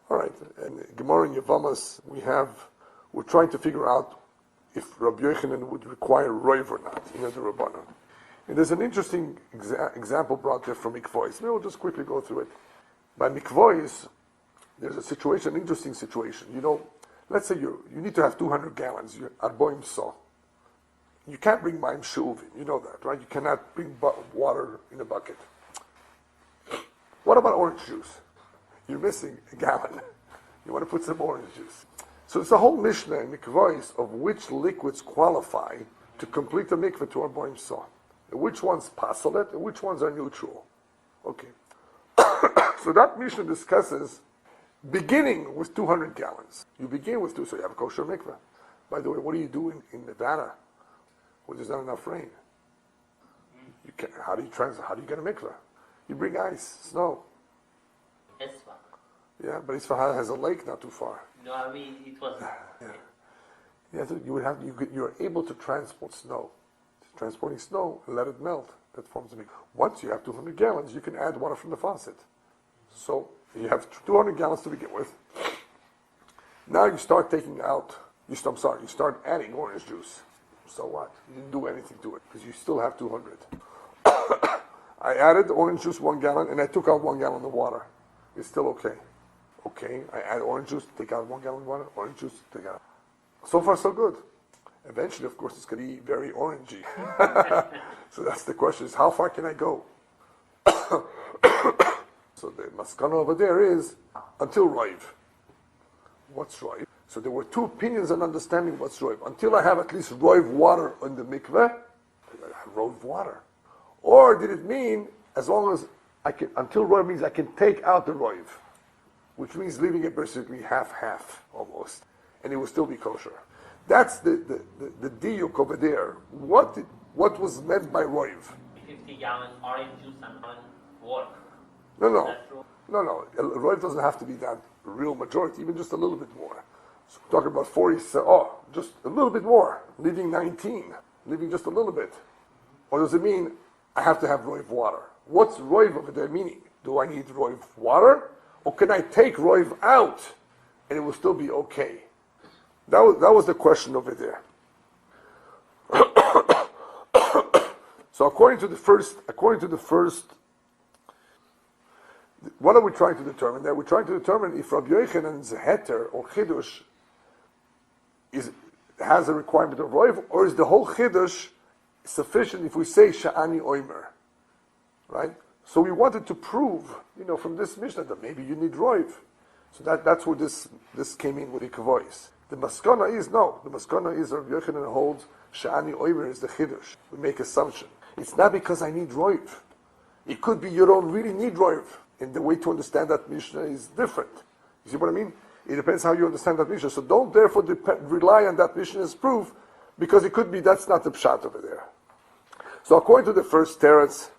All right, and Gemara and Yavamas, we're trying to figure out if Rabbi Yochanan would require roiv or not in the Darabanan. And there's an interesting example brought there from Mikvaot. Maybe we'll just quickly go through it. By Mikvaot, there's a situation, an interesting situation. You know, let's say you need to have 200 gallons. You're arboim saw. You can't bring mayim shuvin. You know that, right? You cannot bring water in a bucket. What about orange juice? You're missing a gallon. You want to put some orange juice. So it's a whole mishnah in Mikvaot of which liquids qualify to complete the mikveh to arboim saw. And which ones pasolet and which ones are neutral. Okay. So that mishnah discusses beginning with 200 gallons. You begin with 2, so you have a kosher mikveh. By the way, what do you do in Nevada when there's not enough rain? How do you get a mikveh? You bring ice, snow. Isfahan. Yeah, but Isfahan has a lake not too far. No, I mean it was. Yeah, so you're able to transport snow. Transporting snow and let it melt. That forms a mikveh. Once you have 200 gallons, you can add water from the faucet. So you have 200 gallons to begin with. Now you start you start adding orange juice. So what? You didn't do anything to it because you still have 200. I added orange juice 1 gallon and I took out 1 gallon of water. It's still okay. Okay, I add orange juice, take out 1 gallon of water, orange juice, take out. So far so good. Eventually, of course, it's going to be very orangey. So that's the question, is how far can I go? So the maskana over there is until roiv. What's roiv? So there were two opinions on understanding what's roiv. Until I have at least roiv water in the mikveh, I have roiv water. Or did it mean as long as I can, until roiv means I can take out the roiv, which means leaving it basically half almost, and it will still be kosher. That's the diuk over there. What was meant by roiv? 50 gallon orange juice and water. No. Roiv doesn't have to be that real majority, even just a little bit more. So we're talking about 40, so, just a little bit more, leaving 19, leaving just a little bit. Or does it mean I have to have roiv water? What's roiv over there meaning? Do I need roiv water? Or can I take roiv out and it will still be okay? That was the question over there. So according to the first, what are we trying to determine there? We're trying to determine if Rabbi Yochanan's heter or chidush has a requirement of roiv, or is the whole chidush sufficient if we say sha'ani oimer, right? So we wanted to prove, from this Mishnah that maybe you need roiv. So that's where this came in with Mikvaot. The maskana is no. The maskana is Rabbi Yochanan holds sha'ani oimer is the chidush. We make assumption. It's not because I need roiv. It could be you don't really need roiv. And the way to understand that Mishnah is different. You see what I mean? It depends how you understand that Mishnah. So don't therefore rely on that Mishnah as proof, because it could be that's not the pshat over there. So according to the first teretz,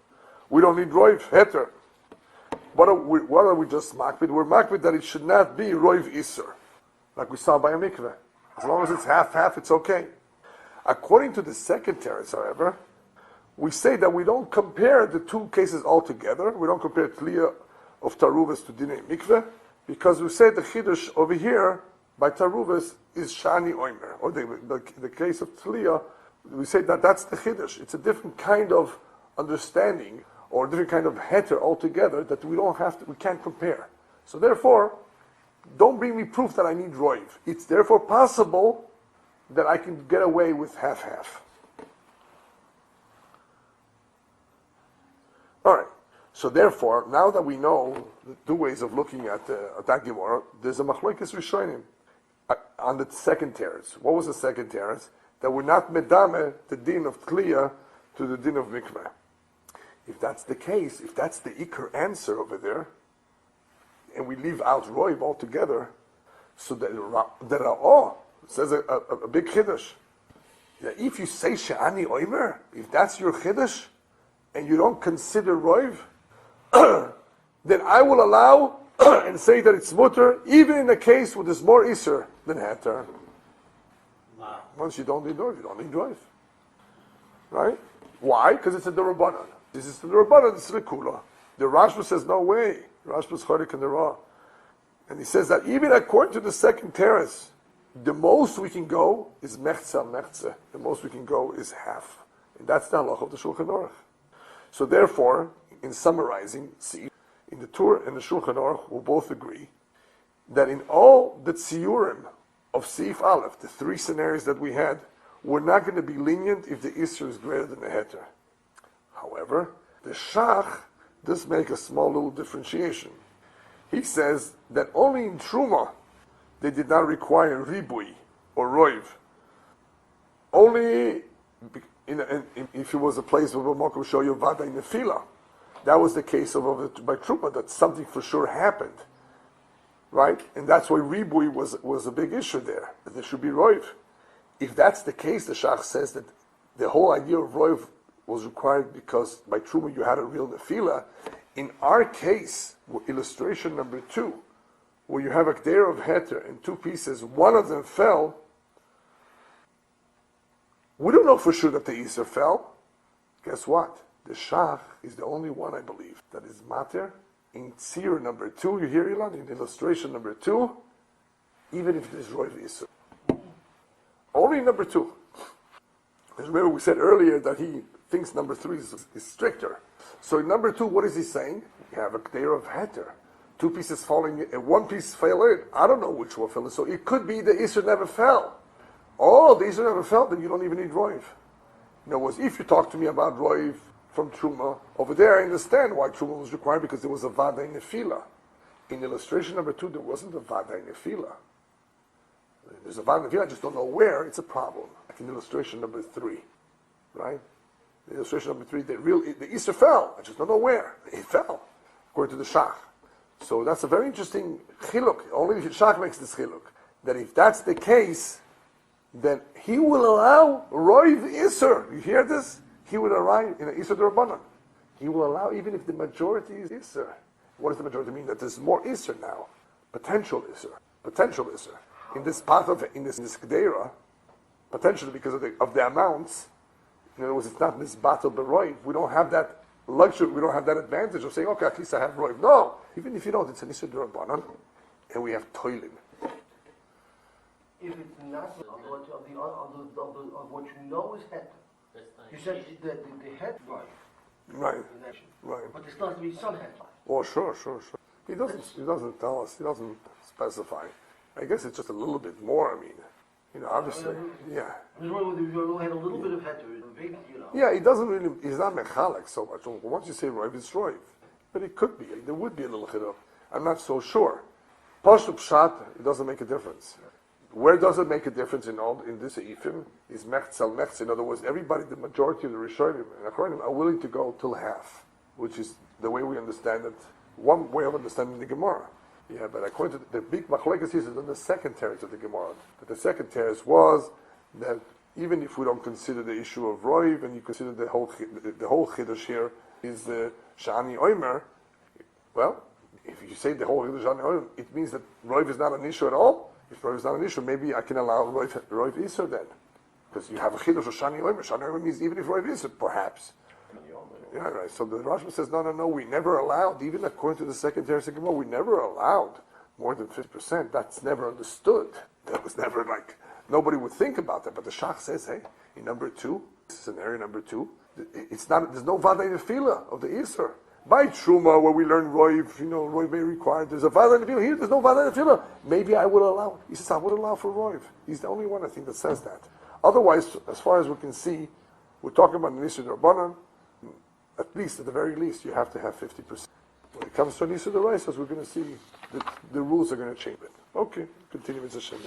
we don't need roiv heter. What are we just makbid? We're makbid that it should not be roiv iser, like we saw by a mikveh. As long as it's half, it's okay. According to the second teretz, however, we say that we don't compare the two cases altogether. We don't compare tliyah of Taaruvot to dinei mikveh, because we say the chidush over here by Taaruvot is shani oimer, or the case of tliyah, we say that that's the chidush. It's a different kind of understanding or a different kind of heter altogether that we can't compare. So therefore, don't bring me proof that I need roiv. It's therefore possible that I can get away with half. All right. So therefore, now that we know the two ways of looking at that Gemara, there's a machlokes rishonim on the second teretz. What was the second teretz? That we're not medame the din of tliyah to the din of mikveh. If that's the case, if that's the ikar answer over there, and we leave out roiv altogether, so that says a big chiddush. That if you say she'ani oimer, if that's your chiddush, and you don't consider roiv, then I will allow and say that it's mutter, even in a case where there's more iser than heter. Wow. Once you don't need roiv, you don't need roiv. Right? Why? Because it's a derabanan. This is the derabanan, this is the kula. The Rashba says, no way. Rashba's chodik and the raw. And he says that even according to the second teretz, the most we can go is mechza. The most we can go is half. And that's the halacha of the Shulchan Aruch. So therefore, in summarizing, see, in the Torah and the Shulchan Aruch will both agree that in all the tziyurim of Seif Aleph, the three scenarios that we had, we're not going to be lenient if the Isser is greater than the Heter. However, the Shach does make a small little differentiation. He says that only in Truma they did not require Ribui or Roiv. Only if it was a place where Mokum show you Vada in Nefila. That was the case by Truma, that something for sure happened. Right? And that's why Ribui was a big issue there, that there should be Roiv. If that's the case, the Shach says that the whole idea of Roiv was required because by Truma you had a real Nefila. In our case, illustration number 2, where you have a Gdeir of Heter in two pieces, one of them fell, we don't know for sure that the Isser fell. Guess what? The Shach is the only one, I believe, that is Mater. In Tzir number 2, you hear Ilan, in illustration number 2, even if it is Roiv Isser. Only number 2. Because remember we said earlier that he thinks number 3 is stricter. So in number 2, what is he saying? You have a Gdeir of Heter. Two pieces falling in, and one piece fell in. I don't know which one fell in. So it could be the Isser never fell. Oh, the Isser never fell, then you don't even need Roiv. In other words, if you talk to me about Roiv, from Truma. Over there, I understand why Truma was required, because there was a Vada in Nefila. In illustration number 2, there wasn't a Vada in Nefila. There's a Vada in Nefila, I just don't know where, it's a problem. Like in illustration number 3, right? In illustration number 3, the Easter fell, I just don't know where. It fell, according to the Shach. So that's a very interesting chiluk. Only the Shach makes this chiluk. That if that's the case, then he will allow Roiv Isser. You hear this? He will arrive in an Isser D'Rabbanan. He will allow even if the majority is Isser. What does the majority mean? That there's more Isser now. Potential Isser. Potential Isser. In this path of, in this Gdeira, potentially because of the amounts, in other words, it's not this battle Beroiv. We don't have that luxury, we don't have that advantage of saying, okay, at least I have Roiv. No! Even if you don't, it's an Isser D'Rabbanan, and we have Toilim. If it's not of what you know is head. You said that the head Right. Right. But there still has to be some head. Oh, sure. He doesn't tell us, he doesn't specify. I guess it's just a little bit more, obviously, yeah. I was wondering whether you had a little bit of head to it, a big, Yeah, he doesn't really, he's not mechalek so much. Once you say Roiv, it's Roiv. But it could be, there would be a little chiddush. I'm not so sure. Pashup Pshat, it doesn't make a difference. Where does it make a difference in this Ephim is Mechzel Mechz. In other words, everybody, the majority of the Rishonim and Achronim are willing to go till half, which is the way we understand it, one way of understanding the Gemara. Yeah, but according to the big machlekes is on the second teretz of the Gemara. That the second teretz was that even if we don't consider the issue of Roiv and you consider the whole chiddush here is the Shani Oimer, well, if you say the whole chiddush Shani Oimer, it means that Roiv is not an issue at all. If Roiv is not an issue, maybe I can allow Roiv Isser then. Because you have a chiddush of Shani Oimer. Shani Oimer means even if Roiv Isser, perhaps. Yeah, right. So the Rashba says, no, we never allowed, even according to the second teretz of Gemara, we never allowed more than 50%. That's never understood. That was never nobody would think about that. But the Shach says, hey, in number 2, scenario number 2, it's not, there's no Vada Nefila of the Isser. By Truma, where we learn Roiv, Roiv may require, there's a Vada Nefila. Here, there's no Vada Nefila. Maybe I would allow. He says, I would allow for Roiv. He's the only one, I think, that says that. Otherwise, as far as we can see, we're talking about Nisud Rabbanan. At least, at the very least, you have to have 50%. When it comes to Nisud Raisa, we're going to see that the rules are going to change it. Okay, continue with the Shem.